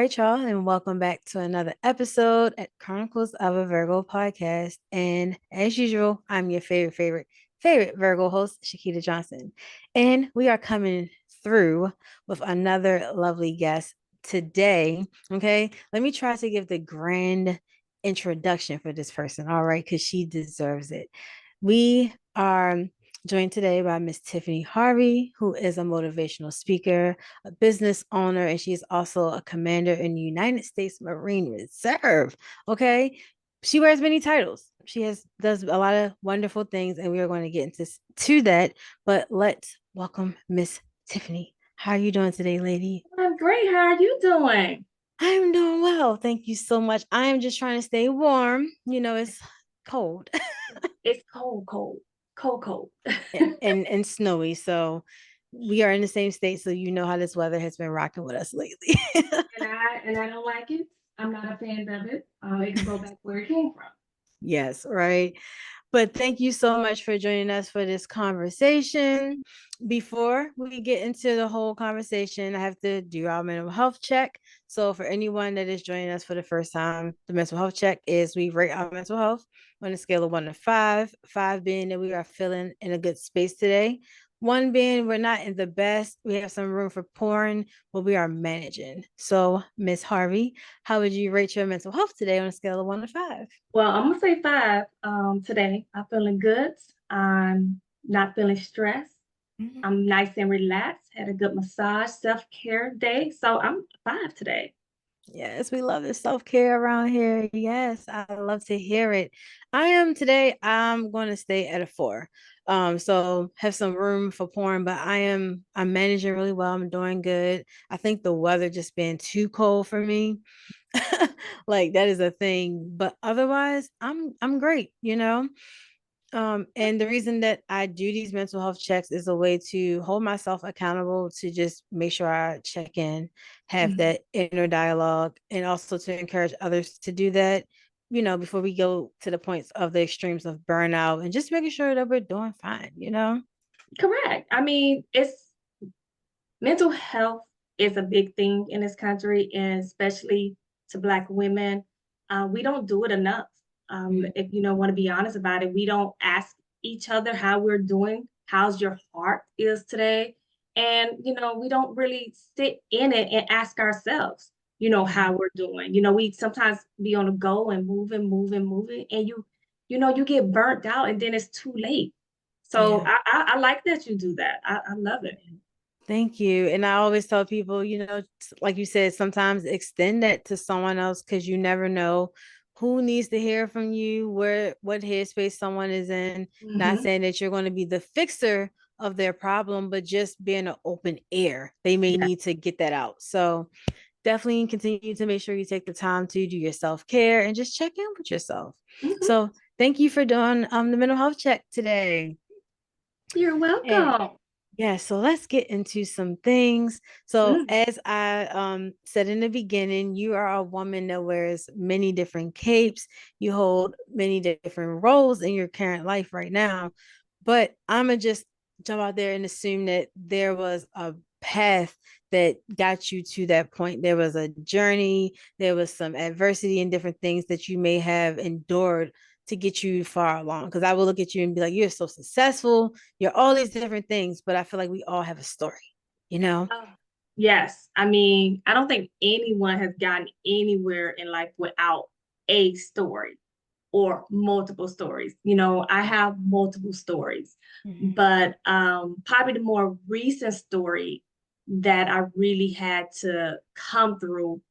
right, y'all, and welcome back to another episode at Chronicles of a Virgo Podcast. And as usual, I'm your favorite Virgo host, Shakita Johnson. And we are coming through with another lovely guest today. Okay, let me try to give the grand introduction for this person, all right, because she deserves it. We are joined today by Miss Tiffany Harvey, who is a motivational speaker, a business owner, and she's also a commander in the United States Marine Reserve. Okay. She wears many titles. She does a lot of wonderful things, and we are going to get into that. But let's welcome Miss Tiffany. How are you doing today, lady? I'm great. How are you doing? I'm doing well. Thank you so much. I am just trying to stay warm. It's cold It's cold, cold, cold, cold. and snowy. So we are in the same state. So you know how this weather has been rocking with us lately. And I don't like it. I'm not a fan of it. It can go back where it came from. Yes, right. But thank you so much for joining us for this conversation. Before we get into the whole conversation, I have to do our mental health check. So, for anyone that is joining us for the first time, the mental health check is we rate our mental health on a scale of 1 to 5, 5 being that we are feeling in a good space today, one being we're not in the best, we have some room for pouring, but we are managing. So, Miss Harvey, how would you rate your mental health today on a scale of 1 to 5? Well, I'm gonna say five. Today I'm feeling good. I'm not feeling stressed. Mhm. I'm nice and relaxed. Had a good massage, self-care day. So I'm five today. Yes, we love the self-care around here. Yes, I love to hear it. I am today, I'm going to stay at a 4. So have some room for pouring, but I'm managing really well. I'm doing good. I think the weather just being too cold for me. Like that is a thing, but otherwise I'm great. And the reason that I do these mental health checks is a way to hold myself accountable to just make sure I check in, have Mhm. that inner dialogue, and also to encourage others to do that, before we go to the points of the extremes of burnout and just making sure that we're doing fine. Correct. I mean, it's mental health is a big thing in this country, and especially to Black women. We don't do it enough. Mhm. If you know, want to be honest about it, we don't ask each other how we're doing, how's your heart is today. And, we don't really sit in it and ask ourselves, Mhm. how we're doing. We sometimes be on a go and moving, and you get burnt out and then it's too late. So Yeah. I like that you do that. I love it. Thank you. And I always tell people, like you said, sometimes extend that to someone else because you never know who needs to hear from you, what headspace someone is in. Not Mhm. saying that you're going to be the fixer of their problem, but just being an open air. They may Yeah. need to get that out. So definitely continue to make sure you take the time to do your self-care and just check in with yourself. Mhm. So thank you for doing the mental health check today. You're And welcome. yeah, so let's get into some things. So, Mm. as I said in the beginning, you are a woman that wears many different capes. You hold many different roles in your current life right now. But I'm gonna just jump out there and assume that there was a path that got you to that point. There was a journey, there was some adversity and different things that you may have endured to get you far along. Because I will look at you and be like, you're so successful, you're all these different things, but I feel like we all have a story, you know? Oh, yes. I mean, I don't think anyone has gotten anywhere in life without a story or multiple stories. I have multiple stories, Mhm. but probably the more recent story that I really had to come through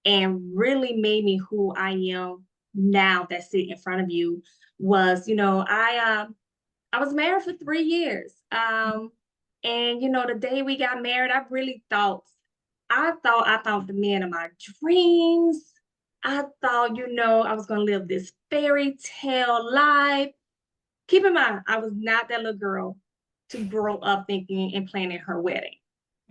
and really made me who I am now that sit in front of you was, I was married for 3 years. And the day we got married, I thought the man of my dreams. I thought, I was gonna live this fairy tale life. Keep in mind, I was not that little girl to grow up thinking and planning her wedding.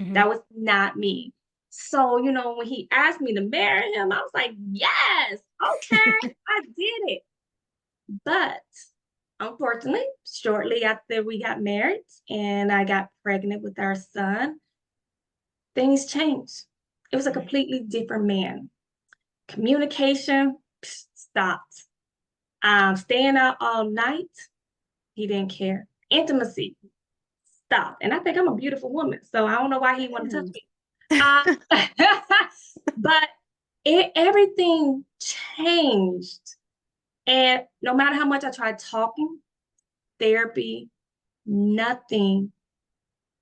Mhm. That was not me. So, when he asked me to marry him, I was like, yes, okay, I did it. But unfortunately, shortly after we got married and I got pregnant with our son, things changed. It was a completely different man. Communication stopped. Staying out all night, he didn't care. Intimacy stopped. And I think I'm a beautiful woman, so I don't know why he wanted to touch me. Uh, but everything changed. And no matter how much I tried talking, therapy, nothing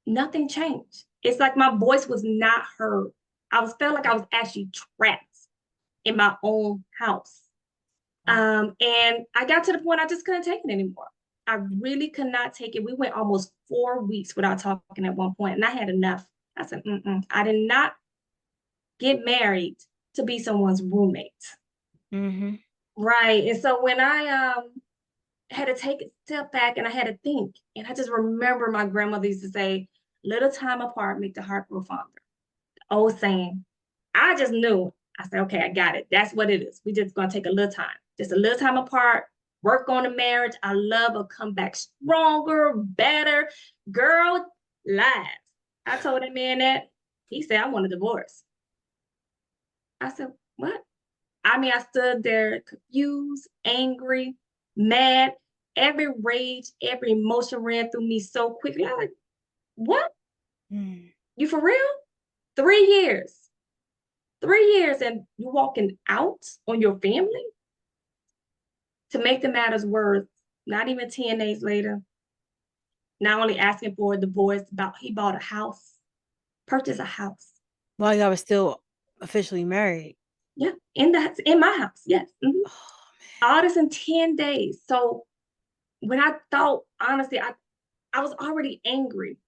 changed. It's like my voice was not heard. Felt like I was actually trapped in my own house. And I got to the point I just couldn't take it anymore. I really could not take it. We went almost 4 weeks without talking at one point, and I had enough. I said, I did not get married to be someone's roommate. Mm-hmm. Right. And so when I had to take a step back and I had to think, and I just remember my grandmother used to say, little time apart make the heart grow fonder. Old saying. I just knew. I said, okay, I got it. That's what it is. We just gonna take a little time. Just a little time apart, work on the marriage. I love will come back stronger, better. Girl, lies. I told that man that. He said, I want a divorce. I said, what? I mean, I stood there confused, angry, mad. Every rage, every emotion ran through me so quickly. I was like, what? You for real? 3 years. 3 years and you walking out on your family? To make the matters worse, not even 10 days later, not only asking for a divorce, he bought a house, purchased a house. While y'all were still officially married. Yeah, in my house, yes. Mm-hmm. Oh, All this in 10 days. So when I thought, honestly, I was already angry.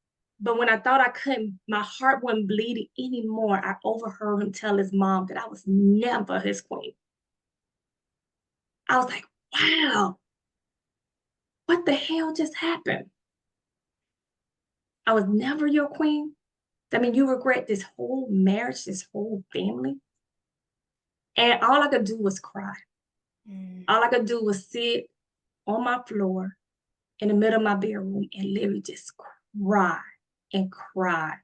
But when I thought I couldn't, my heart wasn't bleeding anymore, I overheard him tell his mom that I was never his queen. I was like, wow, what the hell just happened? I was never your queen. I mean, you regret this whole marriage, this whole family. And all I could do was cry. All I could do was sit on my floor in the middle of my bedroom and literally just cry and cry.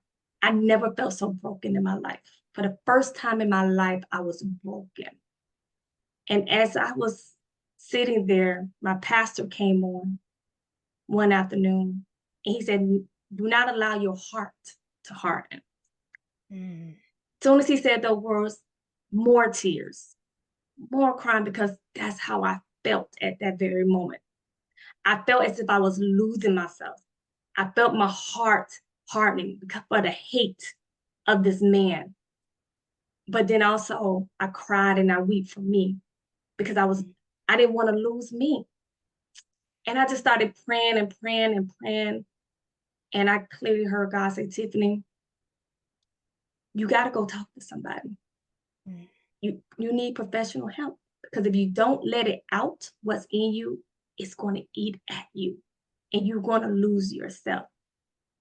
I never felt so broken in my life. For the first time in my life, I was broken. And as I was sitting there, my pastor came on one afternoon and he said, do not allow your heart to harden. As soon as he said those words, more tears, more crying, because that's how I felt at that very moment. I felt as if I was losing myself. I felt my heart hardening because of the hate of this man. But then also I cried and I wept for me because I didn't want to lose me. And I just started praying and praying and praying. And I clearly heard God say, Tiffany, you got to go talk to somebody. You need professional help, because if you don't let it out, what's in you, it's going to eat at you and you're going to lose yourself.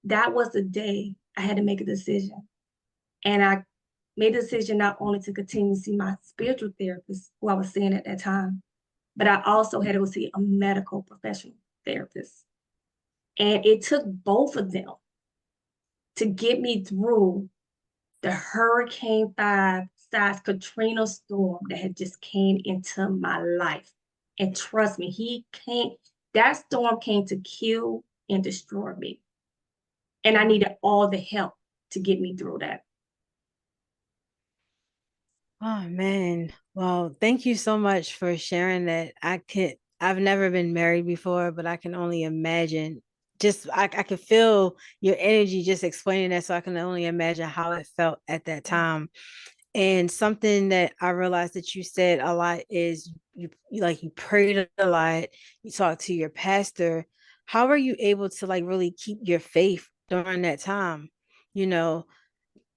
That was the day I had to make a decision. And I made a decision not only to continue to see my spiritual therapist, who I was seeing at that time, but I also had to go see a medical professional therapist. And it took both of them to get me through the Hurricane 5 size Katrina storm that had just came into my life. And trust me, that storm came to kill and destroy me. And I needed all the help to get me through that. Oh man. Well, thank you so much for sharing that. I've never been married before, but I can only imagine. I could feel your energy just explaining that, so I can only imagine how it felt at that time. And something that I realized that you said a lot is you prayed a lot, you talked to your pastor. How are you able to like really keep your faith during that time? You know,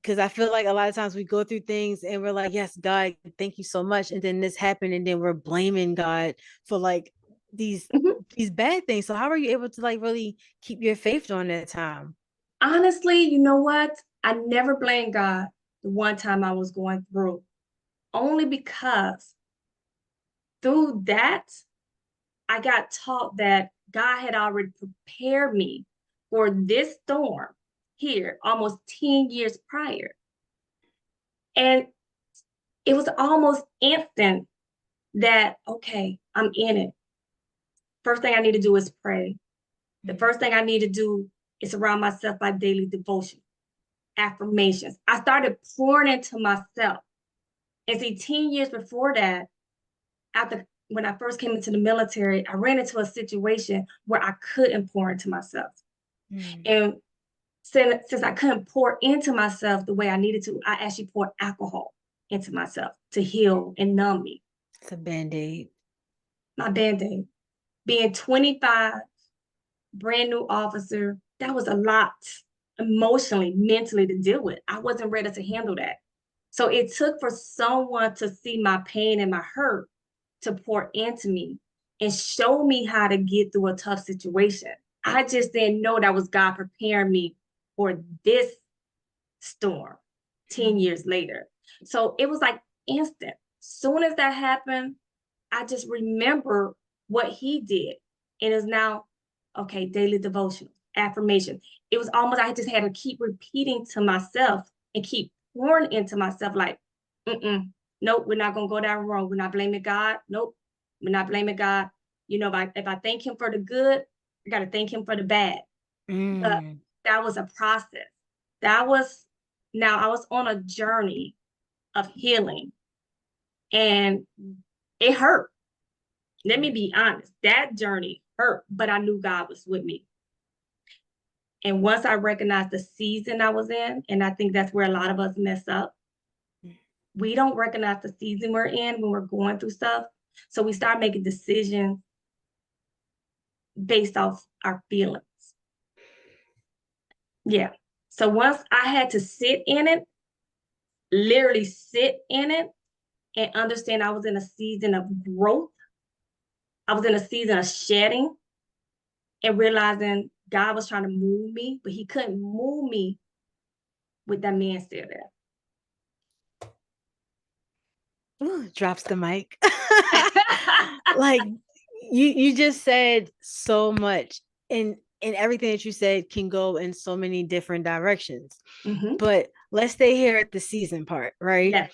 because I feel like a lot of times we go through things and we're like, yes, God, thank you so much. And then this happened, and then we're blaming God for like these Mhm. these bad things. So how are you able to like really keep your faith during that time? Honestly, you know what? I never blamed God the one time I was going through, only because through that, I got taught that God had already prepared me for this storm here almost 10 years prior. And it was almost instant that, okay, I'm in it. First thing I need to do is pray. The first thing I need to do is surround myself by daily devotion, affirmations. I started pouring into myself. And see, 10 years before that, after when I first came into the military, I ran into a situation where I couldn't pour into myself. And since I couldn't pour into myself the way I needed to, I actually poured alcohol into myself to heal and numb me. It's a Band-Aid. My Band-Aid. Being 25, brand new officer, that was a lot emotionally, mentally to deal with. I wasn't ready to handle that. So it took for someone to see my pain and my hurt to pour into me and show me how to get through a tough situation. I just didn't know that was God preparing me for this storm 10 years later. So it was like instant. Soon as that happened, I just remember what he did. It is now, okay, daily devotion, affirmation. It was almost, I just had to keep repeating to myself and keep pouring into myself like, nope, we're not going to go down wrong. We're not blaming God. Nope, we're not blaming God. You know, if I thank him for the good, I got to thank him for the bad. But that was a process. Now I was on a journey of healing and it hurt. Let me be honest. That journey hurt, but I knew God was with me. And once I recognized the season I was in, and I think that's where a lot of us mess up, we don't recognize the season we're in when we're going through stuff. So we start making decisions based off our feelings. Yeah. So once I had to sit in it, literally sit in it and understand I was in a season of growth. I was in a season of shedding and realizing God was trying to move me, but he couldn't move me with that man still there. Ooh, drops the mic. Like you just said so much, and everything that you said can go in so many different directions. But let's stay here at the season part, right? Yeah.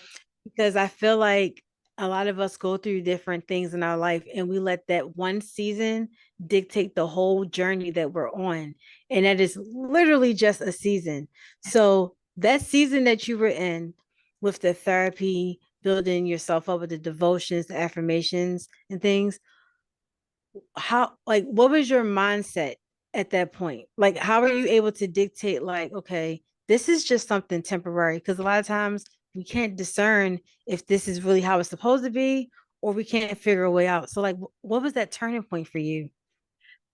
Because I feel like a lot of us go through different things in our life and we let that one season dictate the whole journey that we're on. And that is literally just a season. So that season that you were in with the therapy, building yourself up with the devotions, the affirmations and things, what was your mindset at that point? Like, how are you able to dictate, like, okay, this is just something temporary? Because a lot of times we can't discern if this is really how it's supposed to be, or we can't figure a way out. So, like, what was that turning point for you?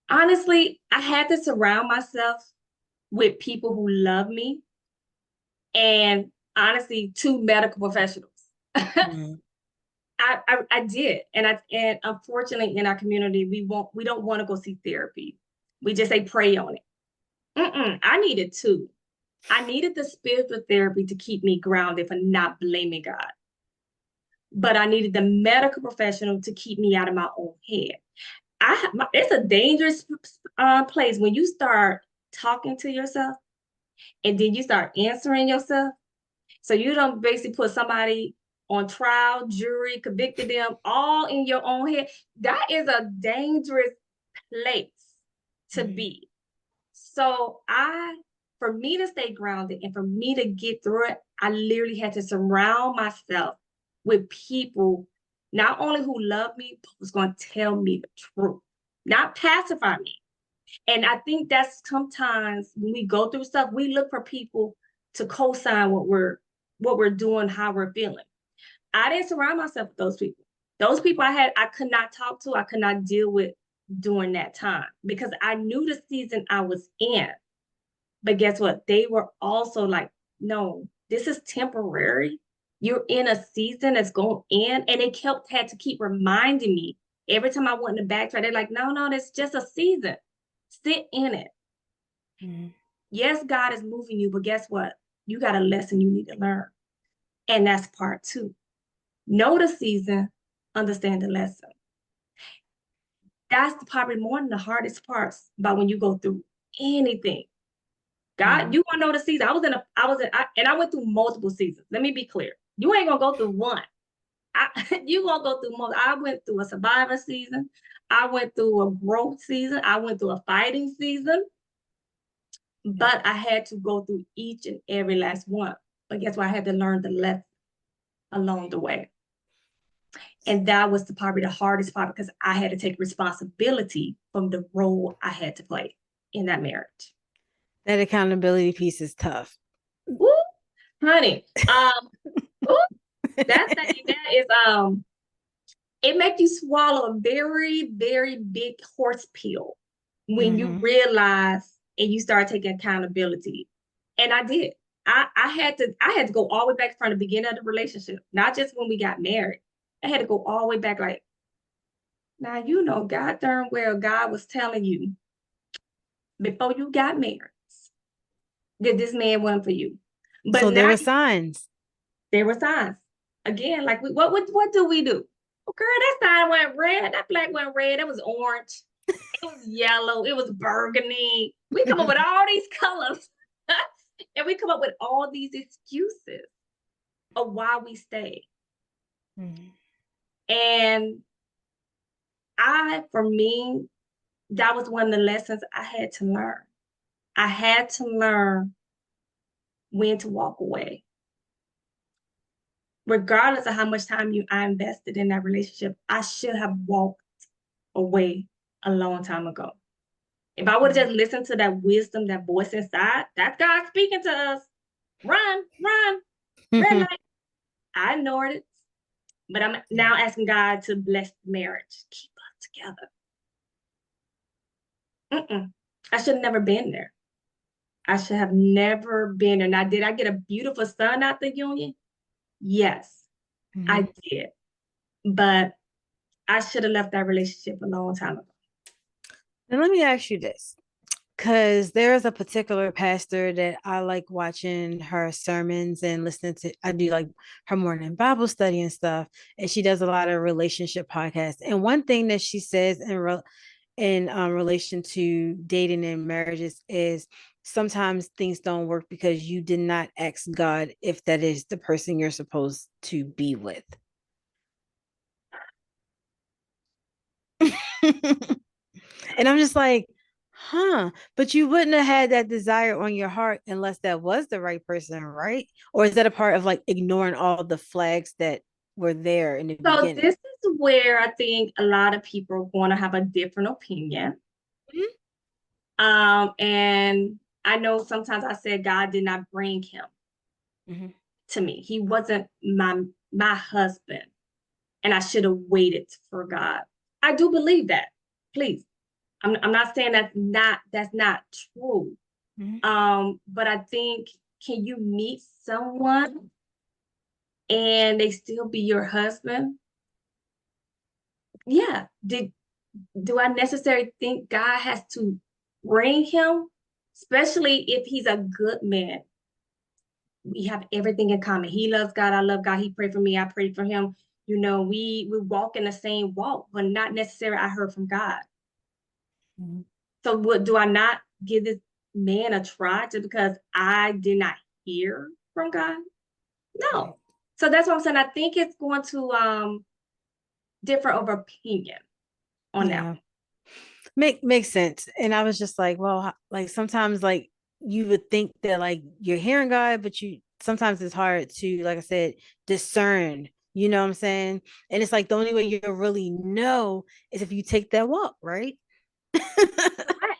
Honestly, I had to surround myself with people who love me and honestly, two medical professionals. I did. And unfortunately in our community, we don't want to go see therapy. We just say pray on it. I needed two. I needed the spiritual therapy to keep me grounded for not blaming God. But I needed the medical professional to keep me out of my own head. It's a dangerous place when you start talking to yourself and then you start answering yourself. So you don't basically put somebody on trial, jury, convicted them all in your own head. That is a dangerous place to be. So for me to stay grounded and for me to get through it, I literally had to surround myself with people, not only who love me, but was going to tell me the truth, not pacify me. And I think that's sometimes when we go through stuff, we look for people to co-sign what we're doing, how we're feeling. I didn't surround myself with those people. Those people I could not talk to, I could not deal with during that time because I knew the season I was in. But guess what? They were also like, no, this is temporary. You're in a season that's going in. And they had to keep reminding me every time I went in the backtrack. They're like, no, that's just a season. Sit in it. Yes, God is moving you, but guess what? You got a lesson you need to learn. And that's part 2. Know the season, understand the lesson. That's probably more than the hardest parts about when you go through anything. God, you want to know the season? And I went through multiple seasons. Let me be clear. You ain't gonna go through one. You gonna go through most. I went through a survivor season. I went through a growth season. I went through a fighting season. But I had to go through each and every last one. But guess what? I had to learn the lesson along the way. And that was probably the hardest part because I had to take responsibility from the role I had to play in that marriage. That accountability piece is tough. Woo, honey. Woo, that is it makes you swallow a very, very big horse pill when you realize and you start taking accountability. And I did. I had to go all the way back from the beginning of the relationship, not just when we got married. I had to go all the way back, like, now you know God darn well God was telling you before you got married that this man wasn't for you. But so now there were signs. There were signs. Again, like what do we do? Oh, girl, that sign went red, that black went red, it was orange, it was yellow, it was burgundy. We come up with all these colors. And we come up with all these excuses of why we stay. And for me, that was one of the lessons I had to learn. I had to learn when to walk away. Regardless of how much time I invested in that relationship, I should have walked away a long time ago. If I would have just listened to that wisdom, that voice inside, that's God speaking to us. Run, red light. I ignored it. But I'm now asking God to bless the marriage. Keep us together. I should have never been there. I should have never been there. Now, did I get a beautiful son out the union? Yes, I did. But I should have left that relationship a long time ago. Now, let me ask you this. Because there's a particular pastor that I like watching her sermons and listening to. I do like her morning Bible study and stuff. And she does a lot of relationship podcasts. And one thing that she says in relation to dating and marriages is sometimes things don't work because you did not ask God if that is the person you're supposed to be with. And I'm just like, but you wouldn't have had that desire on your heart unless that was the right person, right? Or is that a part of like ignoring all the flags that were there in the beginning? This is where I think a lot of people want to have a different opinion. And I know sometimes I said God did not bring him to me. He wasn't my husband, and I should have waited for God. I do believe that. Please, I'm not saying that's not true. But I think, can you meet someone and they still be your husband? Yeah. Do I necessarily think God has to bring him? Especially if he's a good man. We have everything in common. He loves God. I love God. He prayed for me. I prayed for him. You know, we walk in the same walk, but not necessarily I heard from God. So what, do I not give this man a try just because I did not hear from God? No. So that's what I'm saying. I think it's going to differ of opinion on that. Makes sense. And I was just like, well, like sometimes like you would think that like you're hearing God, but sometimes it's hard to, like I said, discern, you know what I'm saying? And it's like the only way you'll really know is if you take that walk, right?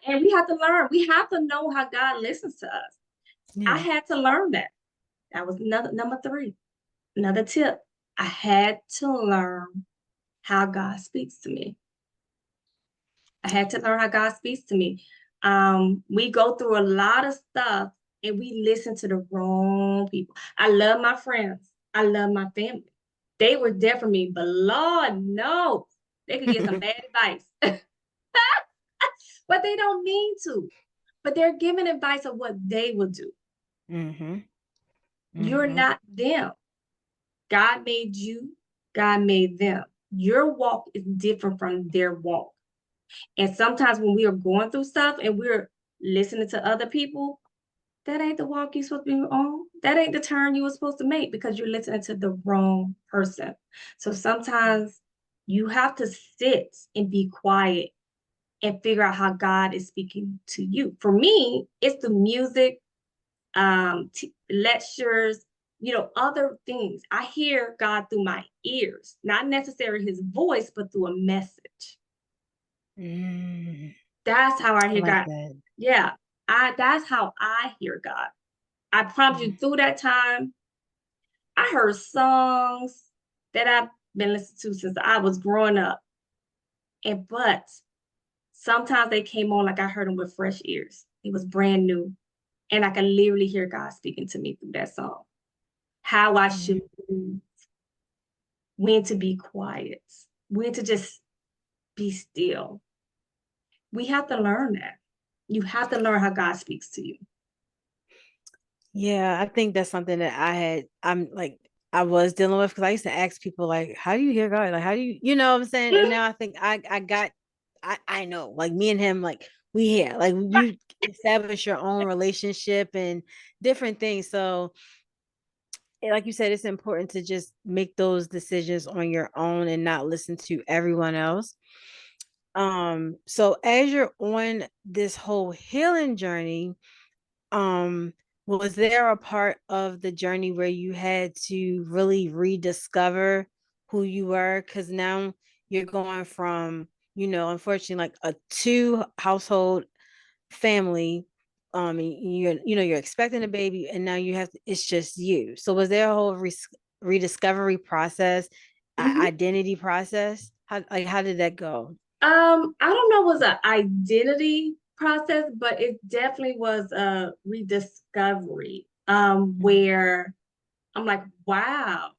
And we have to learn. We have to know how God listens to us. I had to learn that. That was number 3. Another tip. I had to learn how God speaks to me. I had to learn how God speaks to me. We go through a lot of stuff and we listen to the wrong people. I love my friends. I love my family. They were there for me, but Lord knows they could get some bad advice. But they don't mean to. But they're giving advice of what they will do. You're not them. God made you. God made them. Your walk is different from their walk. And sometimes when we are going through stuff and we're listening to other people, that ain't the walk you're supposed to be on. That ain't the turn you were supposed to make because you're listening to the wrong person. So sometimes you have to sit and be quiet and figure out how God is speaking to you. For me, it's the music, lectures, other things. I hear God through my ears, not necessarily his voice, but through a message. Mm, That's how I I hear like God. that. Yeah, that's how I hear God. I promise you, Mhm. through that time, I heard songs that I've been listening to since I was growing up. But sometimes they came on like I heard them with fresh ears. It was brand new. And I could literally hear God speaking to me through that song. How I should Mhm. move, when to be quiet, when to just be still. We have to learn that. You have to learn how God speaks to you. Yeah, I think that's something that I was dealing with because I used to ask people like, how do you hear God? Like, how do you know what I'm saying? And now I think I know, like me and him, like we hear, like you establish your own relationship and different things. So like you said, it's important to just make those decisions on your own and not listen to everyone else. So as you're on this whole healing journey, um, was there a part of the journey where you had to really rediscover who you were? Because now you're going from, unfortunately, like a two household family. You're expecting a baby, and now it's just you. So was there a whole rediscovery process, Mhm. identity process? How did that go? I don't know, was an identity process, but it definitely was a rediscovery. Mhm. Where I'm like, wow,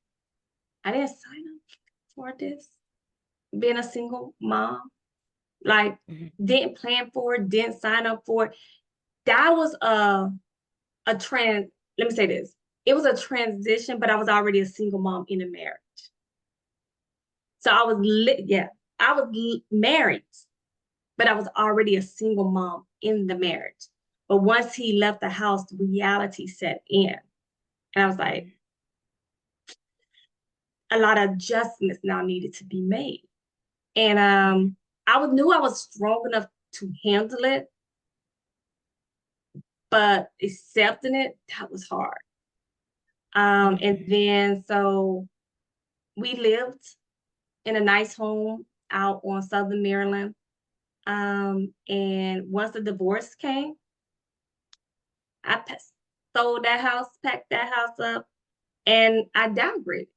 I didn't sign up for this. Being a single mom, like Mhm. didn't plan for it, didn't sign up for it. That was a trend. Let me say this. It was a transition, but I was already a single mom in a marriage. So I was married, but I was already a single mom in the marriage. But once he left the house, the reality set in. And I was like, Mhm. a lot of adjustments now needed to be made. And Mhm. knew I was strong enough to handle it, but accepting it, that was hard. And Mhm. then so we lived in a nice home out on Southern Maryland. And once the divorce came, I sold that house, packed that house up, and I downgraded.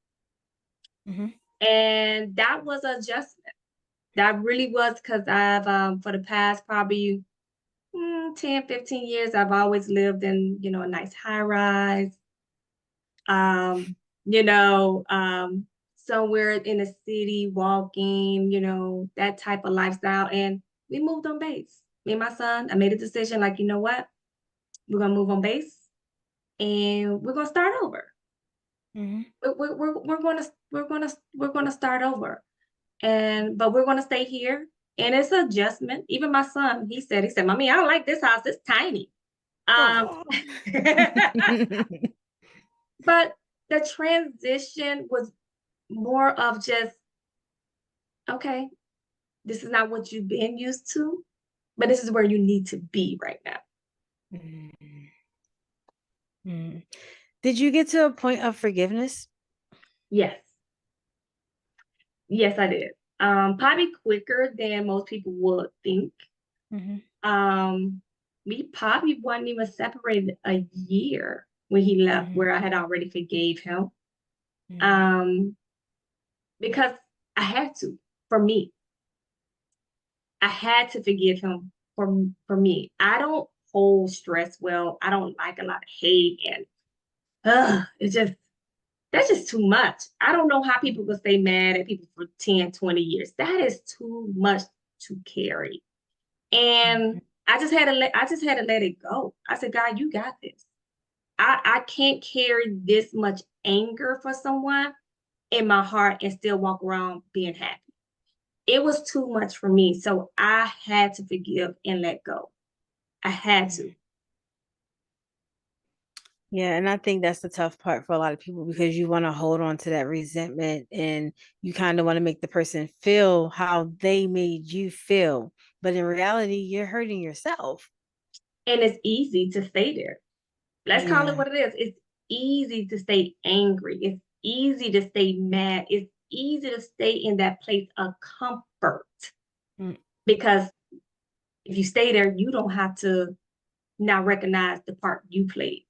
Mhm. And that was an adjustment. That really was because I've, for the past probably 10, 15 years, I've always lived in, a nice high rise, um, you know, um, somewhere in the city, walking, that type of lifestyle. And we moved on base. Me and my son, I made a decision like, you know what? We're gonna move on base and we're gonna start over. Mhm. We're gonna start over. But we're gonna stay here. And it's an adjustment. Even my son, he said, Mommy, I don't like this house. It's tiny. Um, Oh. but the transition was more of just, okay, this is not what you've been used to, but this is where you need to be right now. Mhm. Mhm. Did you get to a point of forgiveness? Yes. Yes, I did. Probably quicker than most people would think. Mhm. Um, we probably wasn't even separated a year when he left, Mhm. where I had already forgave him. Mhm. Um, because I had to, for me. I had to forgive him for me. I don't hold stress well. I don't like a lot of hate and it's just that's just too much. I don't know how people could stay mad at people for 10, 20 years. That is too much to carry. And Mhm. I just had to let it go. I said, God, you got this. I can't carry this much anger for someone in my heart and still walk around being happy. It was too much for me. So I had to forgive and let go. I had to. Yeah, and I think that's the tough part for a lot of people because you want to hold on to that resentment and you kind of want to make the person feel how they made you feel. But in reality, you're hurting yourself. And it's easy to stay there. Let's call it Yeah. what it is. It's easy to stay angry. It's easy to stay mad. It's easy to stay in that place of comfort Mm. because if you stay there, you don't have to now recognize the part you played.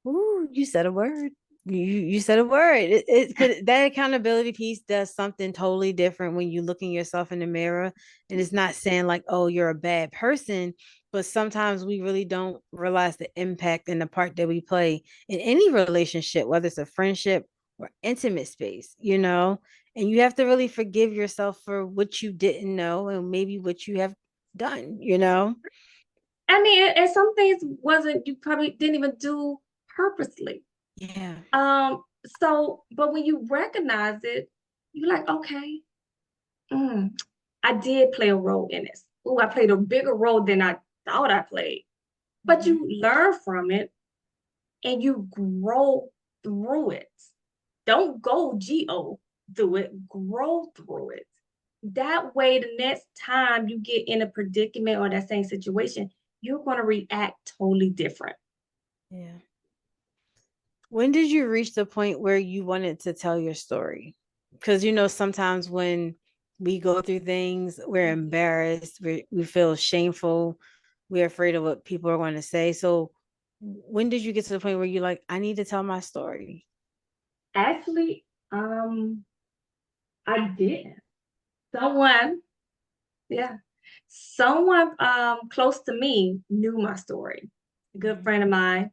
Ooh, you said a word. You said a word. It could that accountability piece does something totally different when you looking yourself in the mirror. And it's not saying like, oh, you're a bad person, but sometimes we really don't realize the impact and the part that we play in any relationship, whether it's a friendship or intimate space, you know? And you have to really forgive yourself for what you didn't know and maybe what you have done, you know? I mean, and some things wasn't you probably didn't even do purposely. Yeah. But when you recognize it, you're like, okay, mm, I did play a role in this. Oh, I played a bigger role than I thought I played. But Mhm. you learn from it and you grow through it. Don't go go through it, grow through it. That way, the next time you get in a predicament or that same situation, you're going to react totally different. Yeah. When did you reach the point where you wanted to tell your story? Because sometimes when we go through things, we're embarrassed, we feel shameful, we're afraid of what people are going to say. So when did you get to the point where you're like, I need to tell my story? Actually, I did. Someone, yeah, someone close to me knew my story. A good Mhm. friend of mine,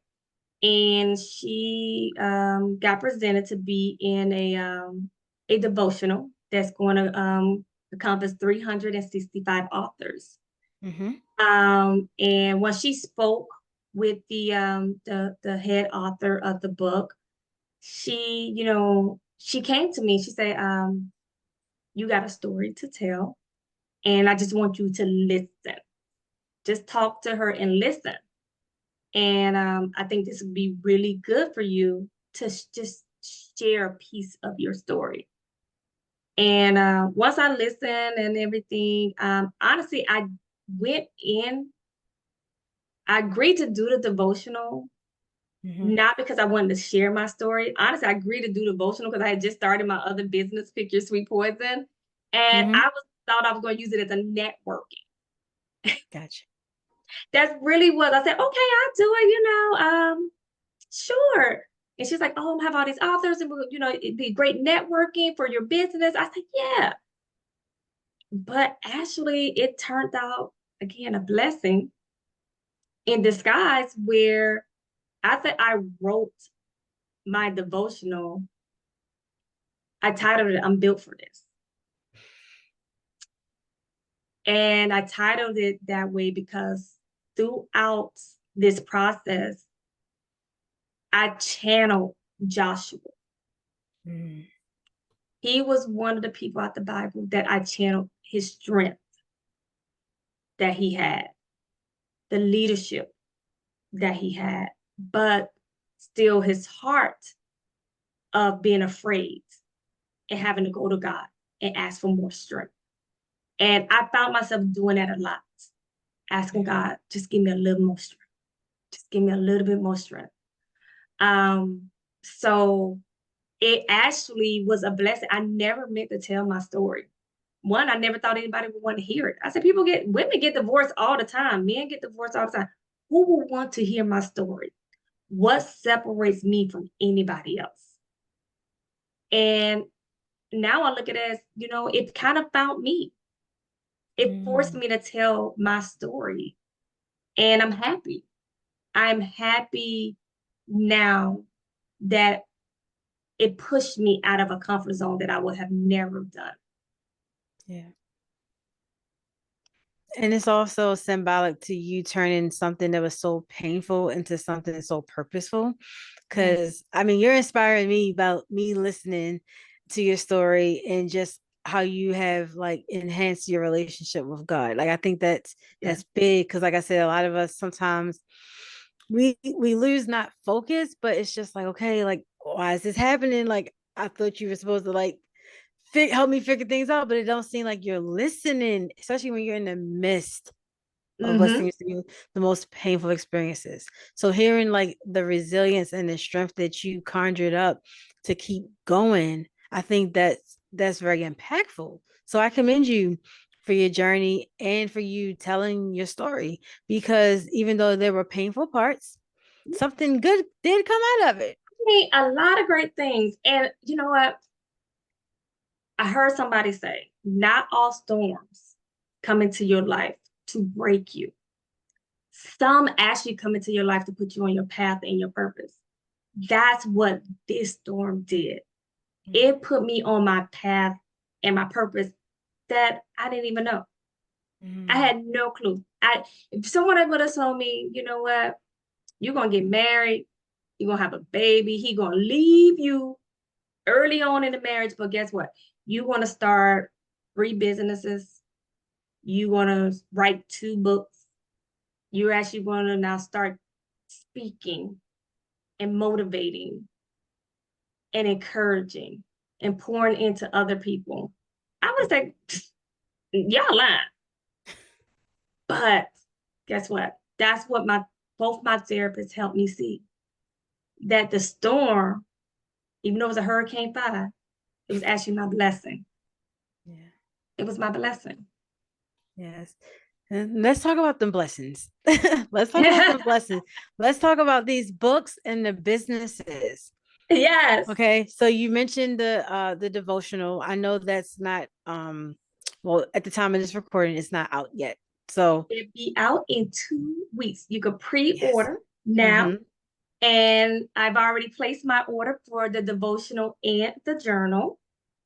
and she got presented to be in a devotional that's going to encompass 365 authors. Mhm. And when she spoke with the head author of the book, she came to me. She said, "You got a story to tell, and I just want you to listen. Just talk to her and listen." And I think this would be really good for you to just share a piece of your story. And once I listened and everything, honestly, went in, I agreed to do the devotional, Mhm. not because I wanted to share my story. Honestly, I agreed to do the devotional because I had just started my other business, Pick Your Sweet Poison. And Mhm. thought I was going to use it as a networking. Gotcha. That's really what I said. Okay, I'll do it. Sure. And she's like, oh, I have all these authors and, it'd be great networking for your business. I said, yeah. But actually, it turned out, again, a blessing in disguise where I wrote my devotional. I titled it, I'm Built for This. And I titled it that way because throughout this process, I channeled Joshua. Mhm. He was one of the people out the Bible that I channeled his strength that he had, the leadership that he had, but still his heart of being afraid and having to go to God and ask for more strength. And I found myself doing that a lot, asking Yeah. God, just give me a little more strength. Just give me a little bit more strength. Um, so it actually was a blessing. I never meant to tell my story. One, I never thought anybody would want to hear it. I said, women get divorced all the time. Men get divorced all the time. Who will want to hear my story? What separates me from anybody else? And now I look at it as, it kind of found me. It forced Mhm. me to tell my story. And I'm happy. I'm happy now that it pushed me out of a comfort zone that I would have never done. Yeah. And it's also symbolic to you turning something that was so painful into something so purposeful. Yes. Because I mean, you're inspiring me about me listening to your story and just how you have like enhanced your relationship with God. Like I think that's Yeah. big because like I said, a lot of us sometimes we lose not focus, but it's just like, okay, like, why is this happening? Like, I thought you were supposed to like help me figure things out, but it don't seem like you're listening, especially when you're in the midst of what Mm-hmm. seems to be the most painful experiences. So hearing like the resilience and the strength that you conjured up to keep going, I think that's very impactful. So I commend you for your journey and for you telling your story, because even though there were painful parts, something good did come out of it. A lot of great things. And you know what? I heard somebody say, not all storms come into your life to break you. Some actually come into your life to put you on your path and your purpose. That's what this storm did. It put me on my path and my purpose that I didn't even know. I Mm-hmm. had no clue. If someone would have told me, you know what, you're gonna get married, you're gonna have a baby, he gonna leave you early on in the marriage, but guess what? You want to start 3 businesses. You want to write 2 books. You actually want to now start speaking and motivating and encouraging and pouring into other people. I was like, y'all lying. But guess what? That's what my both my therapists helped me see. That the storm, even though it was a hurricane 5, it was actually my blessing. Yeah. It was my blessing. Yes. And let's talk about the blessings. Let's talk about the blessings. Let's talk about these books and the businesses. Yes. Okay. So you mentioned the devotional. I know that's not well, at the time of this recording, it's not out yet. So It'll be out in 2 weeks. You can yes. pre-order now. Mm-hmm. And I've already placed my order for the devotional and the journal.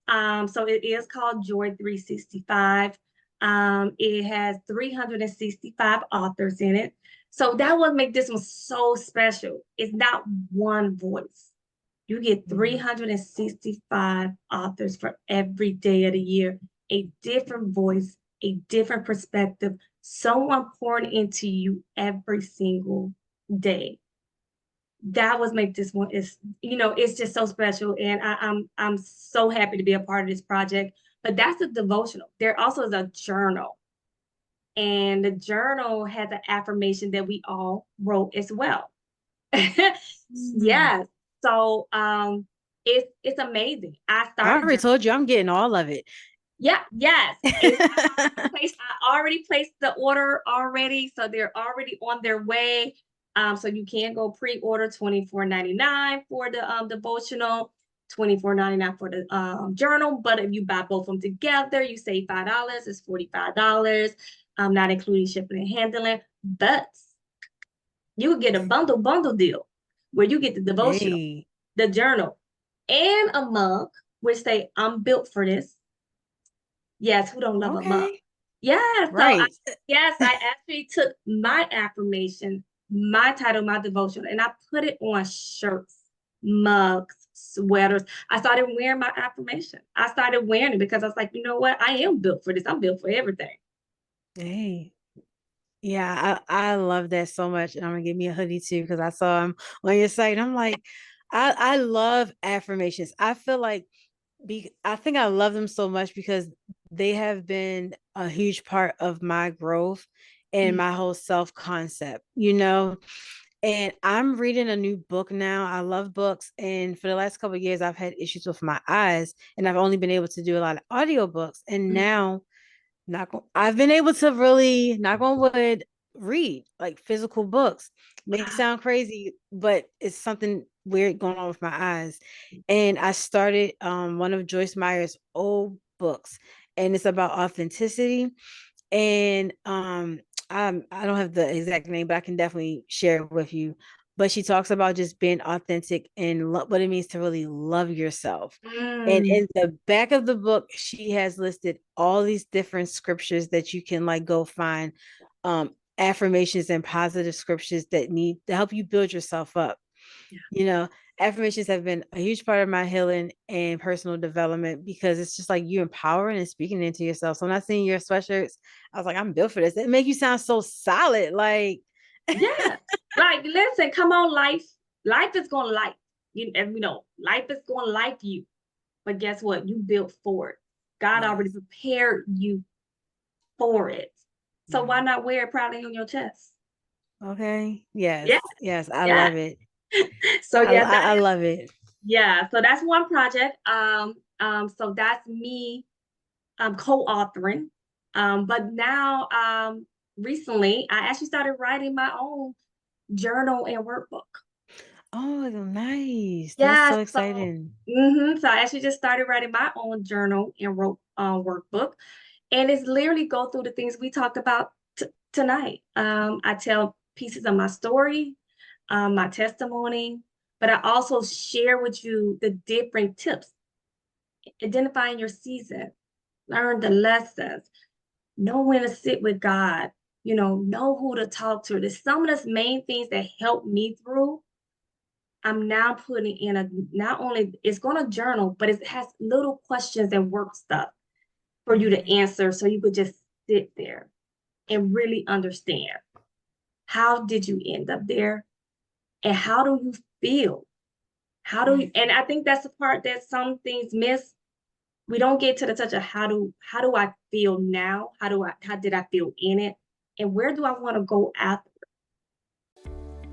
So it is called Joy 365. It has 365 authors in it. So that would make this one so special. It's not one voice. You get Mm-hmm. 365 authors for every day of the year, a different voice, a different perspective, someone pouring into you every single day. That was make this one is, it's just so special. And I'm so happy to be a part of this project. But that's a devotional. There also is a journal. And the journal has an affirmation that we all wrote as well. Mm. Yes. So it's amazing. I I started already told you I'm getting all of it. yeah, yes. And I already placed the order already. So they're already on their way. So you can go pre-order $24.99 for the devotional, $24.99 for the journal. But if you buy both of them together, you save $5, it's $45, not including shipping and handling. But you get a bundle deal where you get the devotional, Hey. the journal, and a mug, which say I'm built for this. Yes, who don't love a mug? Okay. Yeah, Right. yes, I actually took my affirmation, my title, my devotion, and I put it on shirts, mugs, sweaters. I started wearing my affirmation. I started wearing it because I was like, you know what? I am built for this. I'm built for everything. Hey. Yeah, I love that so much. And I'm gonna give me a hoodie too, because I saw him on your site. I'm like, I love affirmations. I feel like I think I love them so much because they have been a huge part of my growth and Mm. my whole self concept, you know. And I'm reading a new book now. I love books, and for the last couple of years, I've had issues with my eyes, and I've only been able to do a lot of audiobooks. And now I've been able to really, knock on wood, read like physical books. May Wow. sound crazy, but it's something weird going on with my eyes. And I started one of Joyce Meyer's old books, and it's about authenticity. And I don't have the exact name, but I can definitely share it with you. But she talks about just being authentic and what it means to really love yourself. And Mm. in the back of the book, she has listed all these different scriptures that you can like go find, affirmations and positive scriptures that need to help you build yourself up. You know, affirmations have been a huge part of my healing and personal development, because it's just like you empowering and speaking into yourself. So when I seen your sweatshirts, I was like, I'm built for this. It make you sound so solid. Like, Yeah. Like, listen, come on, life. Life is gonna life. Life is gonna life you. But guess what? You built for it. God already Yes. prepared you for it. So why Mhm. not wear it proudly on your chest? Okay. Yeah, Yes. Yes. I yeah. love it. So I, yeah, I that I is love it. so that's one project. So that's me co-authoring. But now recently I actually started writing my own journal and workbook. Oh, nice. That's Yeah, so so exciting. so I actually just started writing my own journal and wrote workbook, and it's literally go through the things we talked about tonight. I tell pieces of my story, my testimony, but I also share with you the different tips, identifying your season, learn the lessons, know when to sit with God, know who to talk to. There's some of the main things that helped me through. I'm now putting in not only it's going to journal, but it has little questions and work stuff for you to Mhm. answer so you could just sit there and really understand how did you end up there and how do you feel? And I think that's the part that some things miss. We don't get to the touch of how do I feel now? How did I feel in it? And where do I want to go after?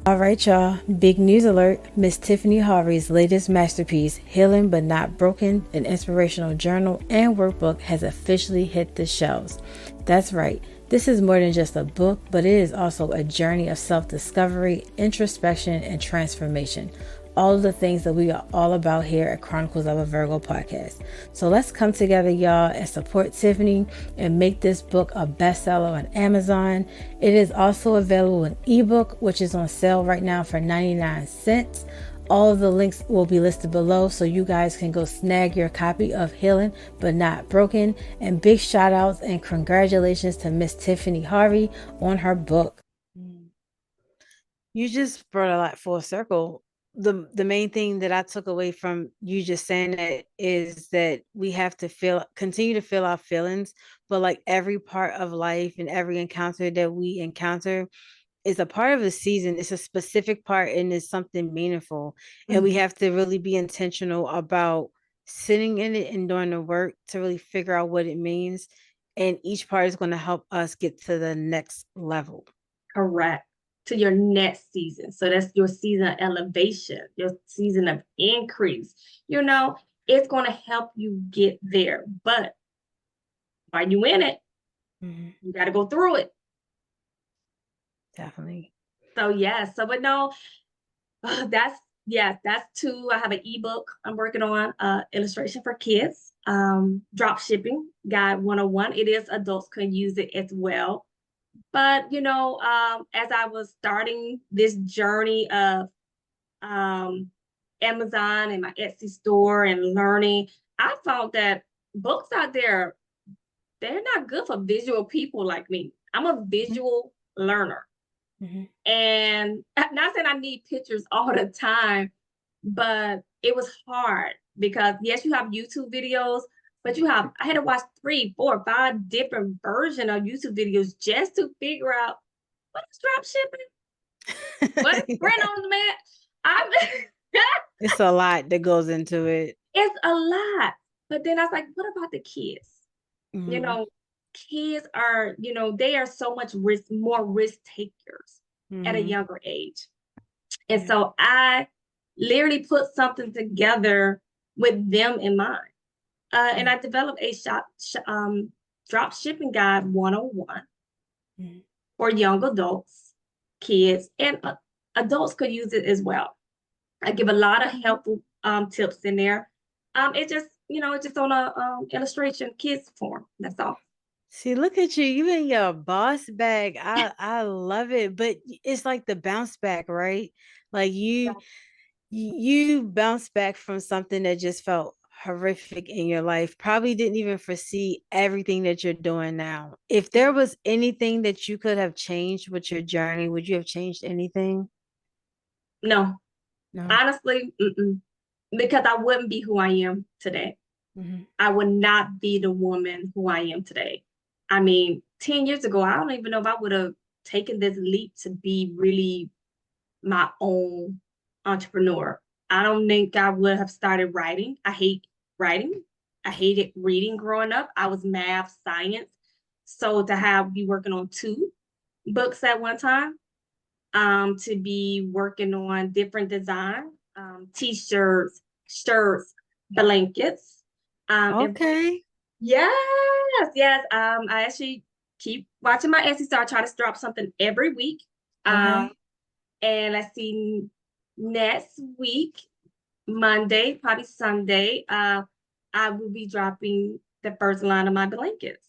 All right, y'all. Big news alert. Miss Tiffany Harvey's latest masterpiece, Healing But Not Broken, an inspirational journal and workbook, has officially hit the shelves. That's right. This is more than just a book, but it is also a journey of self-discovery, introspection, and transformation. All of the things that we are all about here at Chronicles of a Virgo podcast. So let's come together, y'all, and support Tiffany and make this book a bestseller on Amazon. It is also available in ebook, which is on sale right now for 99 cents. All of the links will be listed below so you guys can go snag your copy of Healing But Not Broken. And big shout outs and congratulations to Miss Tiffany Harvey on her book. You just brought a lot full circle. The main thing that I took away from you just saying that is that we have to continue to feel our feelings, but like every part of life and every encounter that we encounter is a part of the season. It's a specific part and it's something meaningful. And we Mhm. have to really be intentional about sitting in it and doing the work to really figure out what it means. And each part is going to help us get to the next level. Correct. To your next season. So that's your season of elevation, your season of increase. It's going to help you get there. But while you in it, Mhm. you got to go through it. Definitely. So yeah. So but no, that's two. I have an ebook I'm working on, illustration for kids, drop shipping guide 101. It is adults can use it as well. But as I was starting this journey of um, Amazon and my Etsy store and learning, I found that books out there, they're not good for visual people like me. I'm a Mhm. visual learner. Mhm. And not saying I need pictures all the time, but it was hard because yes, you have YouTube videos, but I had to watch 3, 4, 5 different versions of YouTube videos just to figure out what is drop shipping, what is print Yeah. on demand. I'm It's a lot that goes into it. It's a lot. But then I was like, what about the kids? You Mhm. know, kids are, they are so much more risk takers at a Mhm. younger age. And Yeah. so I literally put something together with them in mind. And Yeah. I developed a drop shipping guide 101 Mhm. for young adults, kids, and adults could use it as well. I give a lot of helpful tips in there. It's just on a illustration kids form. That's all. See, look at you. You in your boss bag. I love it. But it's like the bounce back, right? Like you bounce back from something that just felt horrific in your life. Probably didn't even foresee everything that you're doing now. If there was anything that you could have changed with your journey, would you have changed anything? No, No. honestly, because I wouldn't be who I am today. Hmm. I would not be the woman who I am today. I mean, 10 years ago, I don't even know if I would have taken this leap to be really my own entrepreneur. I don't think I would have started writing. I hate writing. I hated reading growing up. I was math, science. So to have be working on 2 books at one time, to be working on different design, t-shirts, shirts, blankets. And Okay. yes, yes. I actually keep watching my Etsy, so I try to drop something every week. Okay. And let's see, next week, Monday, probably Sunday, I will be dropping the first line of my blankets.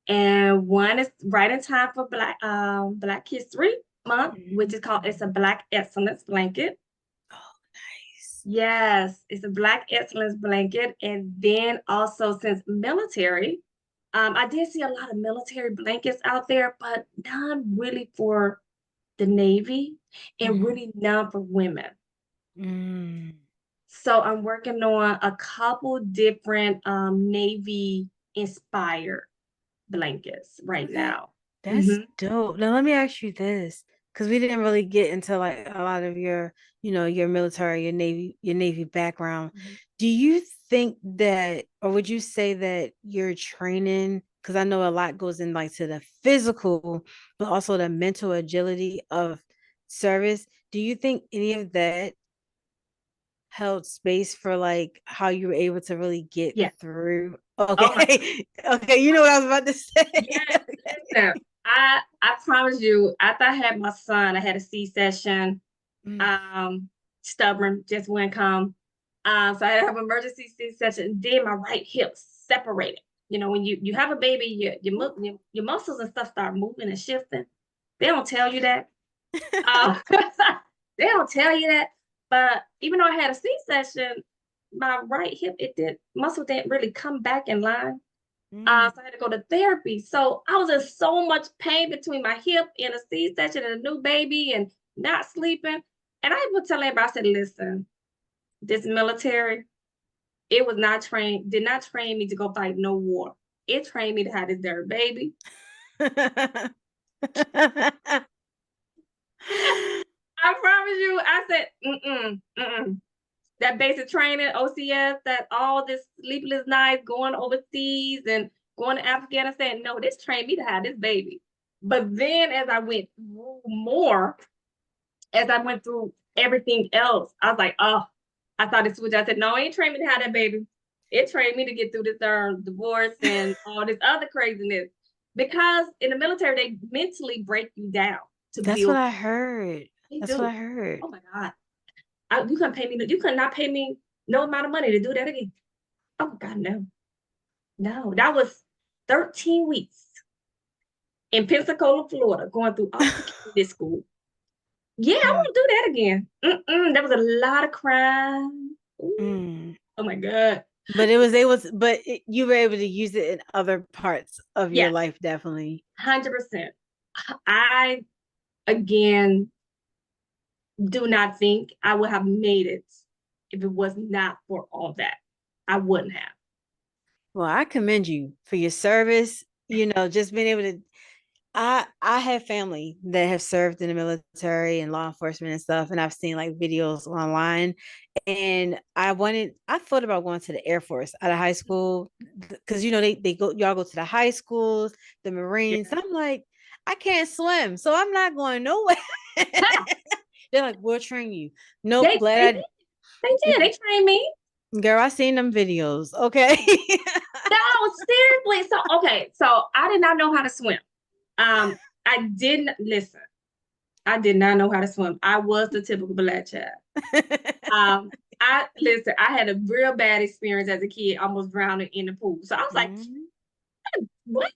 And one is right in time for Black History Month, which is called It's a Black Excellence Blanket. Oh, nice. Yes, it's a Black Excellence Blanket. And then also since military, I did see a lot of military blankets out there, but none really for the Navy and really none for women. Mm. So I'm working on a couple different Navy inspired blankets right Okay. now. That's Mhm. dope. Now let me ask you this, because we didn't really get into like a lot of your, your military, your Navy background. Mhm. Do you think that, or would you say that your training, because I know a lot goes in like to the physical, but also the mental agility of service. Do you think any of that held space for like how you were able to really get Yeah. through? Oh my God. Okay. Okay, you know what I was about to say. Yes. Listen, I promise you, after I had my son, I had a C-section. Mm. Um, Stubborn, just wouldn't come. So I had to have emergency C-section. Then my right hip separated. You know, when you have a baby, your muscles and stuff start moving and shifting. They don't tell you that. Uh, they don't tell you that. But even though I had a C-section, my right hip, it did muscle didn't really come back in line. Mm. So I had to go to therapy. So I was in so much pain between my hip and a C-section and a new baby and not sleeping. And I would tell everybody, I said, listen, this military, it was not trained, did not train me to go fight no war. It trained me to have this there baby. I promise you, I said, that basic training, OCS, that all this sleepless nights, going overseas and going to Afghanistan. No, this trained me to have this baby. But then as I went through more, as I went through everything else, I was like, oh, I thought this was, I said, no, it ain't trained me to have that baby. It trained me to get through this divorce and all this other craziness. Because in the military, they mentally break you down to That's what build. I heard. They That's what do. I heard. Oh my God. You couldn't pay me. You could not pay me no amount of money to do that again. Oh my God, no. No, that was 13 weeks in Pensacola, Florida, going through officer candidate school. Yeah, I Mm. won't do that again. There was a lot of crime. Ooh, Mm. oh my God. But you were able to use it in other parts of your Yes, life, definitely. 100%. I, again, do not think I would have made it if it was not for all that. I wouldn't have. Well, I commend you for your service, just being able to I have family that have served in the military and law enforcement and stuff, and I've seen like videos online. And I thought about going to the Air Force out of high school because y'all go to the high schools, the Marines. Yeah. And I'm like, I can't swim, so I'm not going nowhere. They're like, we'll train you. Nope, They did. glad They did. They trained me. girl, I seen them videos. Okay. No, seriously. So okay, so I did not know how to swim. I didn't listen. I did not know how to swim. I was the typical black child. I listen. I had a real bad experience as a kid, almost drowning in the pool. So I was like, Mhm. what?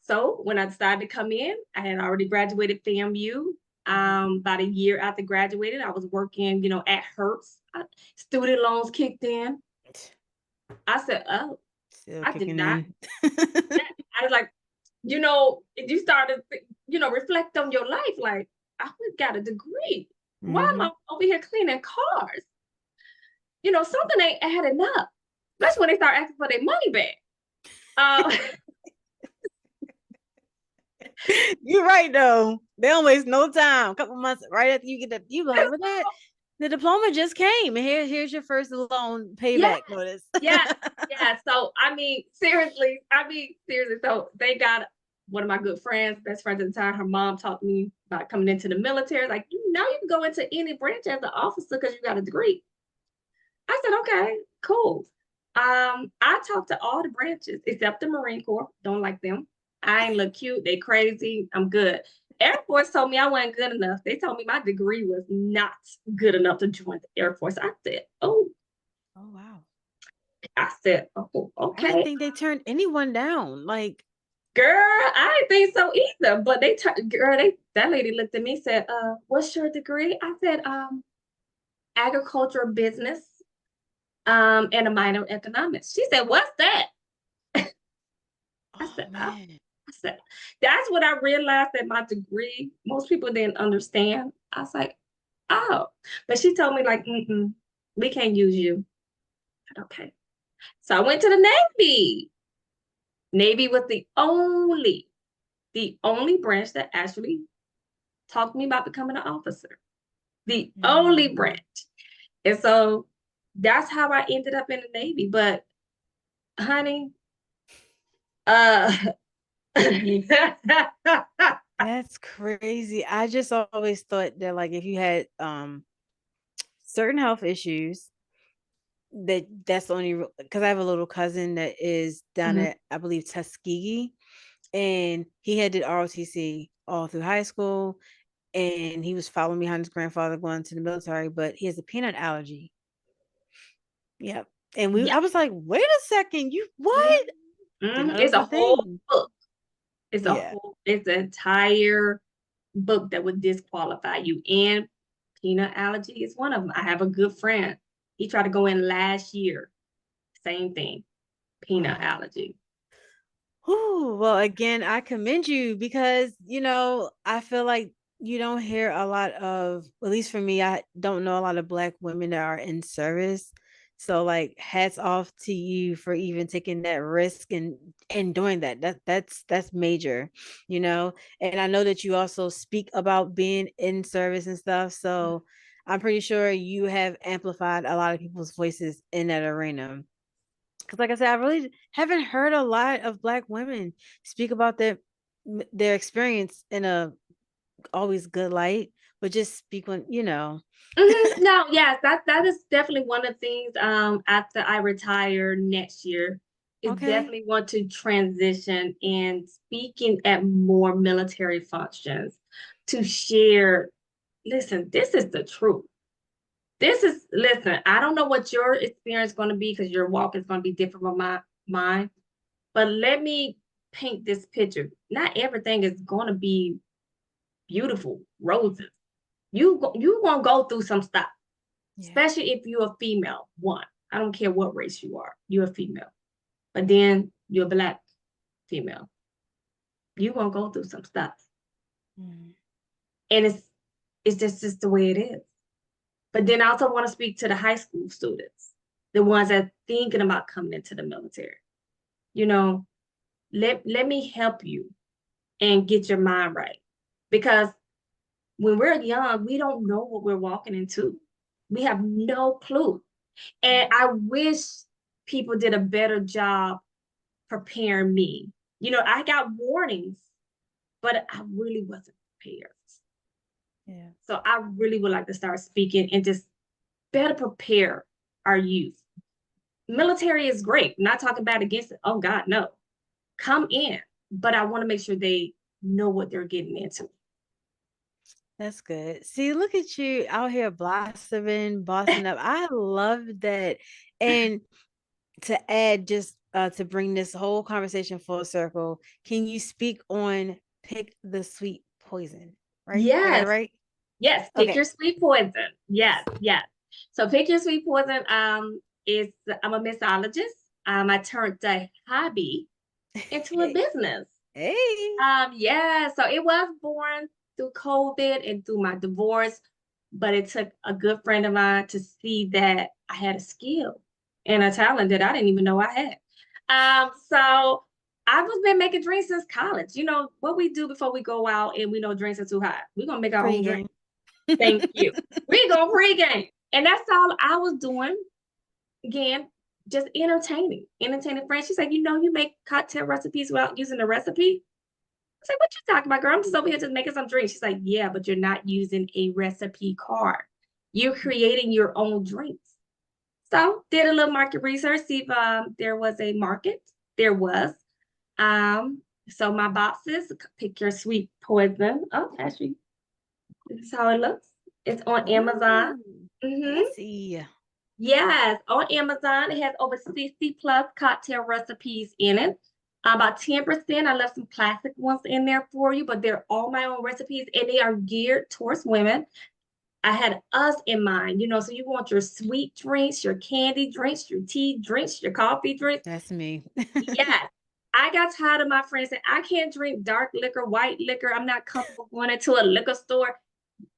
So when I decided to come in, I had already graduated FAMU. About a year after graduated, I was working, at Hertz. Student loans kicked in. I said, oh, Still I did kicking not. in. I was like, if you start to, reflect on your life, like, I got a degree. Why am Hmm. I over here cleaning cars? Something ain't adding up. That's when they start asking for their money back. Uh, You're right though. They don't waste no time. A couple months right after you get the you like, well, that the diploma just came, and here's your first loan Yeah, payback notice. yeah, yeah. So seriously. So they got one of my good friends, best friends at the time. Her mom taught me about coming into the military. Like, you can go into any branch as an officer because you got a degree. I said, okay, cool. I talked to all the branches except the Marine Corps. Don't like them. I ain't look cute. They crazy. I'm good. Air Force told me I wasn't good enough. They told me my degree was not good enough to join the Air Force. Oh wow. I said, oh, I didn't okay. think they turned anyone down. Like, Girl, I didn't think so either. But that lady looked at me and said, what's your degree? I said, agricultural business, and a minor in economics. She said, what's that? I oh said, oh. man. I said, that's what I realized that my degree, most people didn't understand. I was like, oh. But she told me, like, we can't use you. I said, okay. So I went to the Navy. Navy was the only branch that actually talked to me about becoming an officer. The only Mm. branch. And so that's how I ended up in the Navy. But honey, uh That's crazy. I just always thought that like if you had certain health issues that's the only because I have a little cousin that is down Mhm. at I believe Tuskegee, and he had did ROTC all through high school, and he was following behind his grandfather going to the military, but he has a peanut allergy. Yep. And Yeah. I was like, wait a second, you what? Didn't know that It's was a a whole thing. book. Yeah. It's an entire book that would disqualify you. And peanut allergy is one of them. I have a good friend. He tried to go in last year. Same thing. Peanut Wow. allergy. Ooh, well, again, I commend you because, I feel like you don't hear a lot of, at least for me, I don't know a lot of Black women that are in service. So like hats off to you for even taking that risk and doing that. That's major, you know. And I know that you also speak about being in service and stuff. So I'm pretty sure you have amplified a lot of people's voices in that arena. Because like I said, I really haven't heard a lot of Black women speak about their experience in a always good light, but just speak when. No, yes, that is definitely one of the things. After I retire next year, is Okay. definitely want to transition and speaking at more military functions to share. Listen, this is the truth. Listen, I don't know what your experience is going to be because your walk is going to be different from mine. But let me paint this picture. Not everything is going to be beautiful roses. You gonna go through some stuff, Yeah. especially if you're a female. One, I don't care what race you are. You're a female, but then you're a Black female. You gonna go through some stuff, Mm. and it's just the way it is. But then I also want to speak to the high school students, the ones that are thinking about coming into the military. You know, let me help you and get your mind right. Because when we're young, we don't know what we're walking into. We have no clue. And I wish people did a better job preparing me. I got warnings, but I really wasn't prepared. Yeah. So I really would like to start speaking and just better prepare our youth. Military is great. I'm not talking bad against it. Oh God, no. Come in. But I want to make sure they know what they're getting into. That's good. See, look at you out here blossoming, bossing up. I love that. And to add just to bring this whole conversation full circle, can you speak on pick the sweet poison? Right? I got it Yes. right? Yes, pick Okay. your sweet poison. Yes, yes. So pick your sweet poison. Is I'm a mixologist. I turned a hobby into a Hey. business. Hey. Yeah. So it was born through COVID and through my divorce, but it took a good friend of mine to see that I had a skill and a talent that I didn't even know I had. So I was been making drinks since college. You know what we do before we go out and we know drinks are too hot. We're gonna make our own drink. Pre-game. Thank you. We gonna pregame. And that's all I was doing. Again, just entertaining friends. She's like, you make cocktail recipes without using the recipe. I was like, what you talking about, girl? I'm just over here just making some drinks. She's like, yeah, but you're not using a recipe card. You're creating your own drinks. So did a little market research, see if there was a market. There was. So my boxes, pick your sweet poison. Oh, actually, this is how it looks. It's on Amazon. Ooh, Mm-hmm. fancy. Yes, on Amazon. It has over 60 plus cocktail recipes in it. About 10%. I left some plastic ones in there for you, but they're all my own recipes and they are geared towards women. I had us in mind, so you want your sweet drinks, your candy drinks, your tea drinks, your coffee drinks. That's me. Yes. I got tired of my friends saying, I can't drink dark liquor, white liquor. I'm not comfortable going into a liquor store.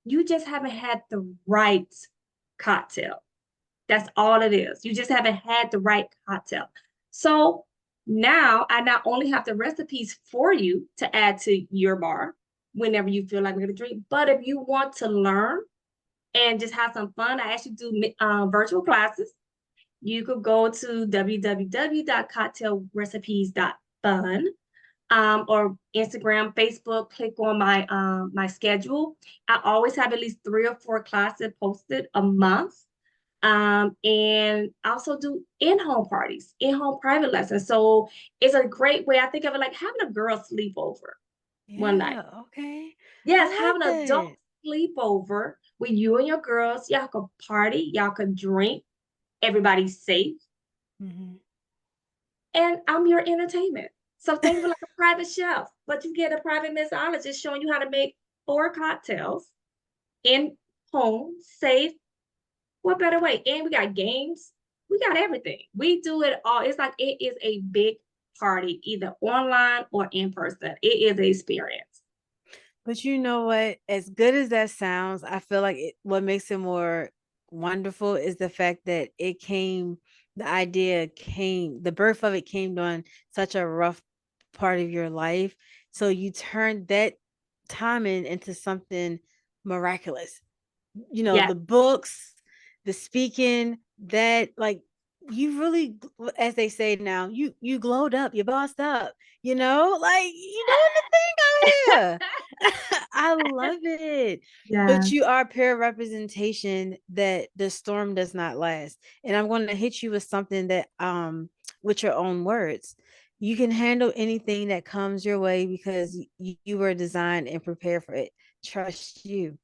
You just haven't had the right cocktail. That's all it is. You just haven't had the right cocktail. So now I not only have the recipes for you to add to your bar whenever you feel like we're going to drink, but if you want to learn and just have some fun, I actually do virtual classes. You could go to www.cocktailrecipes.fun or Instagram, Facebook, click on my schedule. I always have at least 3 or 4 classes posted a month. And I also do in-home parties, in-home private lessons. So it's a great way. I think of it like having a girl sleepover one night. Yeah, okay. I Yes, like having an adult that. sleepover with you and your girls. Y'all can party, y'all can drink, everybody's safe, Mhm. and I'm your entertainment. So think of it like a private chef, but you get a private mixologist showing you how to make 4 cocktails in home, safe. What better way? And we got games. We got everything. We do it all. It's like it is a big party, either online or in person. It is an experience. But you know what? As good as that sounds, I feel like what makes it more wonderful is the fact that the birth of it came during such a rough part of your life. So you turned that timing into something miraculous. Yes. The books, the speaking, that like you really, as they say now, you glowed up, you bossed up, like you doing the thing out here. I love it. Yeah. But you are pure representation that the storm does not last. And I'm going to hit you with something that with your own words. You can handle anything that comes your way because you were designed and prepared for it. Trust you.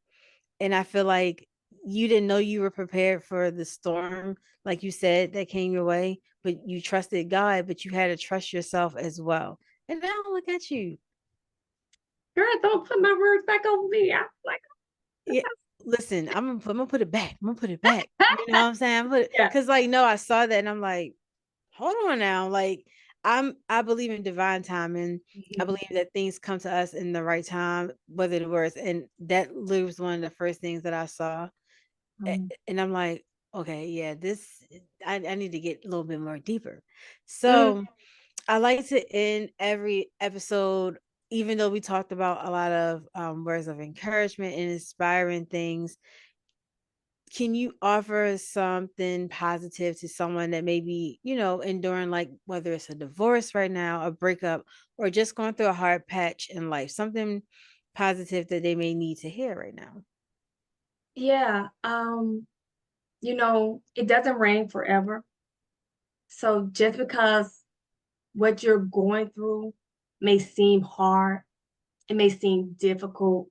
And I feel like you didn't know you were prepared for the storm, like you said, that came your way, but you trusted God, but you had to trust yourself as well. And now look at you. Girl, don't put my words back on me. I'm like, Yeah. Listen, I'm gonna put it back. I'm gonna put it back. You know what I'm saying? yeah. Because like no, I saw that and I'm like, hold on now. Like I believe in divine timing. I Mhm. believe that things come to us in the right time, whether it was, and that was one of the first things that I saw. And I'm like, okay, yeah, I need to get a little bit more deeper. Mm. So I like to end every episode, even though we talked about a lot of words of encouragement and inspiring things. Can you offer something positive to someone that may be, enduring, like whether it's a divorce right now, a breakup, or just going through a hard patch in life, something positive that they may need to hear right now? Yeah. It doesn't rain forever. So just because what you're going through may seem hard, it may seem difficult,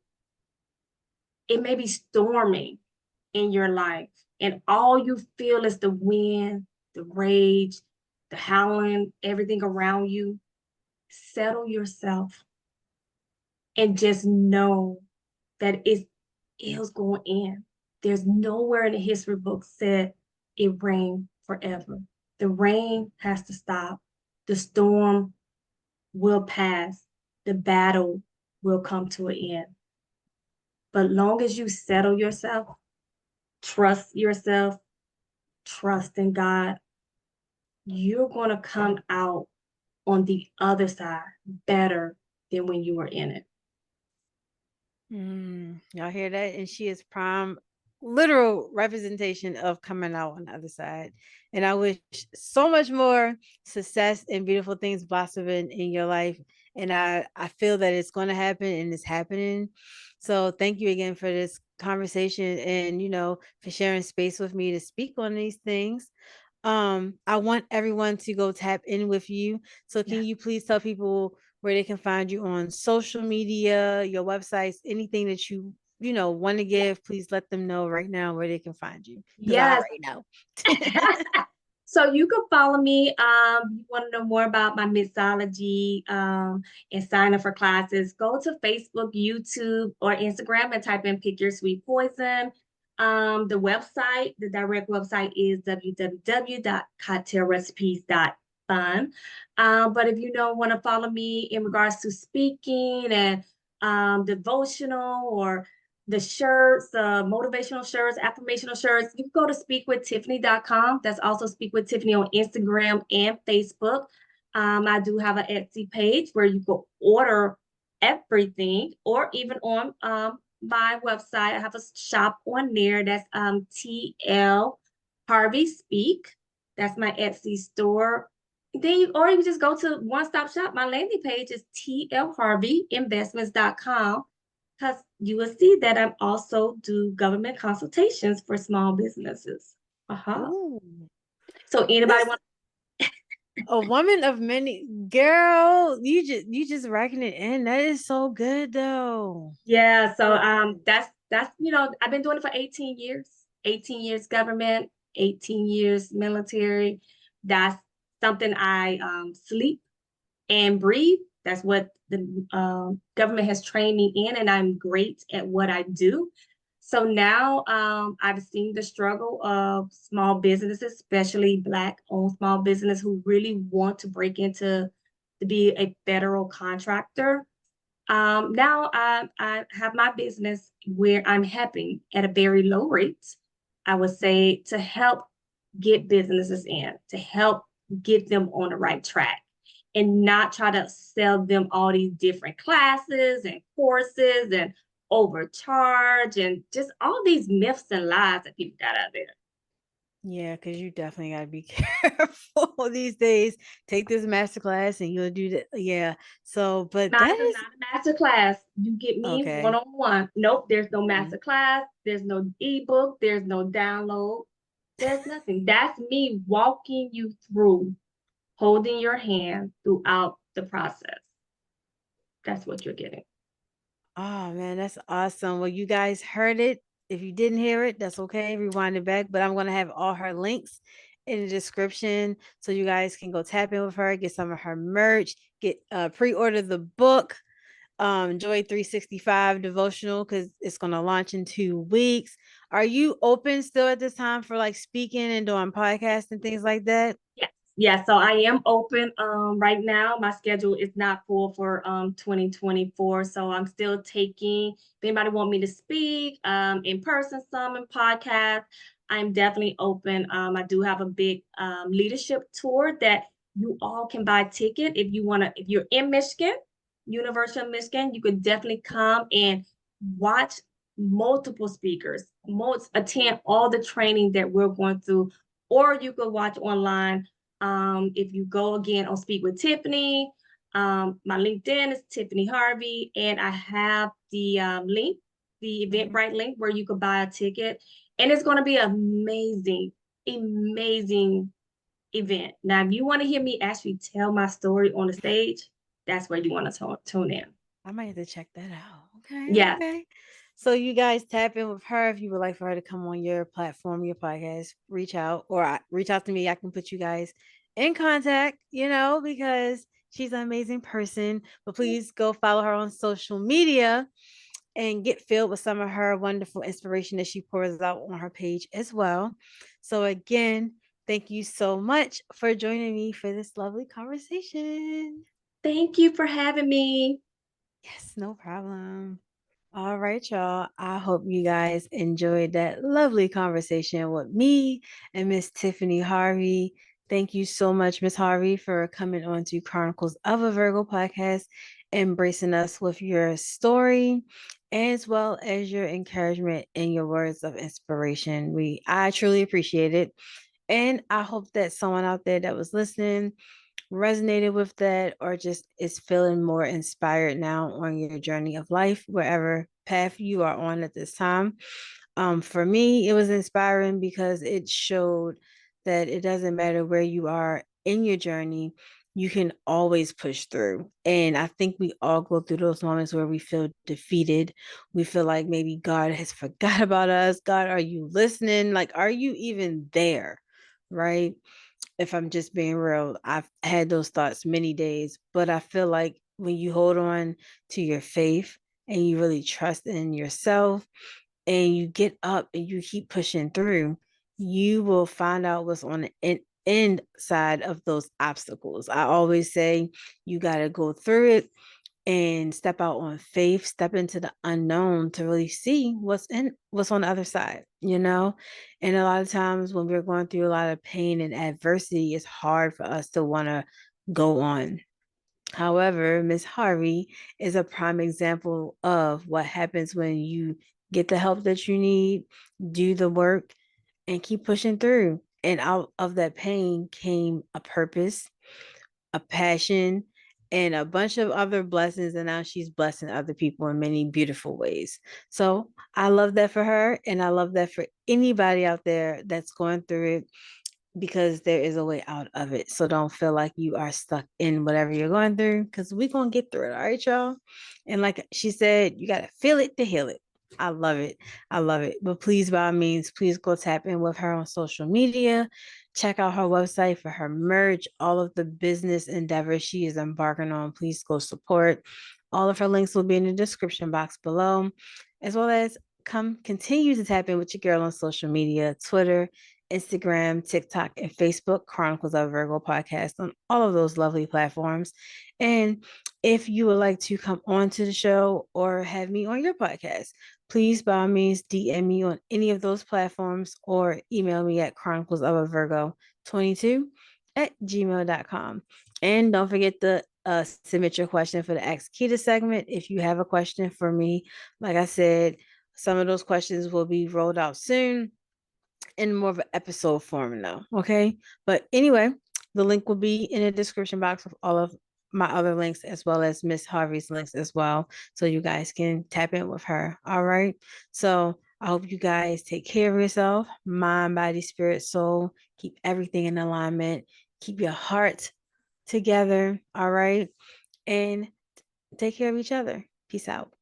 it may be storming in your life, and all you feel is the wind, the rage, the howling, everything around you. Settle yourself and just know that it is going to end. There's nowhere in the history book said it rained forever. The rain has to stop. The storm will pass. The battle will come to an end. But long as you settle yourself, trust in God, you're going to come out on the other side better than when you were in it. Y'all hear that? And she is prime, literal representation of coming out on the other side. And I wish so much more success and beautiful things blossoming in your life. And I feel that it's going to happen and it's happening. So thank you again for this conversation and, for sharing space with me to speak on these things. I want everyone to go tap in with you. So can Yes. you please tell people where they can find you on social media, your websites, anything that you want to Yes. give, please let them know right now where they can find you, because I Yes. already know. So you can follow me. You want to know more about my mixology and sign up for classes, go to Facebook, YouTube, or Instagram and type in Pick Your Sweet Poison. The direct website is www.cocktailrecipes.fun. But if you don't want to follow me in regards to speaking and devotional or the shirts, the motivational shirts, affirmational shirts, you can go to speakwithtiffany.com. That's also Speak with Tiffany on Instagram and Facebook. I do have an Etsy page where you can order everything, or even on my website. I have a shop on there. That's TL Harvey Speak. That's my Etsy store. Or you can just go to One Stop Shop. My landing page is tlharveyinvestments.com, because you will see that I also do government consultations for small businesses. Ooh, So anybody that's want? a woman of many. Girl, you just racking it in. That is so good though. Yeah. So So good. that's I've been doing it for 18 years. 18 years government, 18 years military. That's something I sleep and breathe. That's what the government has trained me in, and I'm great at what I do. So now I've seen the struggle of small businesses, especially Black-owned small business who really want to break into to be a federal contractor. Now I have my business where I'm helping at a very low rate, I would say, to help get businesses in, to help get them on the right track and not try to sell them all these different classes and courses and overcharge and just all these myths and lies that people got out there. Yeah, because you definitely gotta be careful these days. Take this master class and you'll do that. Yeah. So, but Not that a, is not a master class. You get me one okay. on one. Nope, there's no Mhm. master class. There's no ebook. There's no download. There's nothing. That's me walking you through, holding your hand throughout the process. That's what you're getting. Oh man, that's awesome. Well, you guys heard it. If you didn't hear it, that's okay. Rewind it back. But I'm gonna have all her links in the description so you guys can go tap in with her, get some of her merch, get pre-order the book, Joy 365 devotional, because it's gonna launch in 2 weeks. Are you open still at this time for like speaking and doing podcasts and things like that? Yes. Yeah, so I am open right now. My schedule is not full for 2024. So I'm still taking, if anybody want me to speak in person, some in podcast, I'm definitely open. I do have a big leadership tour that you all can buy a ticket if you want to. If you're in Michigan, University of Michigan, you could definitely come and watch multiple speakers, attend all the training that we're going through, or you could watch online. If you go again on Speak with Tiffany, my LinkedIn is Tiffany Harvey, and I have the link, the Mhm. Eventbrite link, where you could buy a ticket, and it's going to be an amazing, amazing event. Now, if you want to hear me actually tell my story on the stage, that's where you want to tune in. I might have to check that out. Okay, Yeah. okay. So you guys tap in with her if you would like for her to come on your platform, your podcast. Reach out or reach out to me. I can put you guys in contact. Because she's an amazing person. But please go follow her on social media and get filled with some of her wonderful inspiration that she pours out on her page as well. So again, thank you so much for joining me for this lovely conversation. Thank you for having me. Yes, no problem. All right, y'all. I hope you guys enjoyed that lovely conversation with me and Miss Tiffany Harvey. Thank you so much, Miss Harvey, for coming on to Chronicles of a Virgo podcast, embracing us with your story, as well as your encouragement and your words of inspiration. I truly appreciate it. And I hope that someone out there that was listening resonated with that or just is feeling more inspired now on your journey of life, wherever path you are on at this time. For me, it was inspiring because it showed that it doesn't matter where you are in your journey, you can always push through. And I think we all go through those moments where we feel defeated. We feel like maybe God has forgot about us. God, are you listening? Like, are you even there? Right? If I'm just being real, I've had those thoughts many days, but I feel like when you hold on to your faith and you really trust in yourself and you get up and you keep pushing through, you will find out what's on the end side of those obstacles. I always say you got to go through it and step out on faith, step into the unknown to really see what's on the other side, you know? And a lot of times when we're going through a lot of pain and adversity, it's hard for us to want to go on. However, Miss Harvey is a prime example of what happens when you get the help that you need, do the work, and keep pushing through. And out of that pain came a purpose, a passion, and a bunch of other blessings. And now she's blessing other people in many beautiful ways. So I love that for her. And I love that for anybody out there that's going through it because there is a way out of it. So don't feel like you are stuck in whatever you're going through because we're going to get through it. All right, y'all. And like she said, you got to feel it to heal it. I love it. I love it. But please, by all means, please go tap in with her on social media. Check out her website for her merch, all of the business endeavors she is embarking on. Please go support. All of her links will be in the description box below, as well as continue to tap in with your girl on social media, Twitter, Instagram, TikTok, and Facebook, Chronicles of Virgo Podcast on all of those lovely platforms. And if you would like to come on to the show or have me on your podcast, please by all means DM me on any of those platforms or email me at chroniclesofavirgo22@gmail.com. And don't forget to submit your question for the Ask Kita segment. If you have a question for me, like I said, some of those questions will be rolled out soon in more of an episode form now. Okay. But anyway, the link will be in the description box with all of my other links as well as Miss Harvey's links as well. So you guys can tap in with her. All right. So I hope you guys take care of yourself, mind, body, spirit, soul. Keep everything in alignment. Keep your heart together. All right. And take care of each other. Peace out.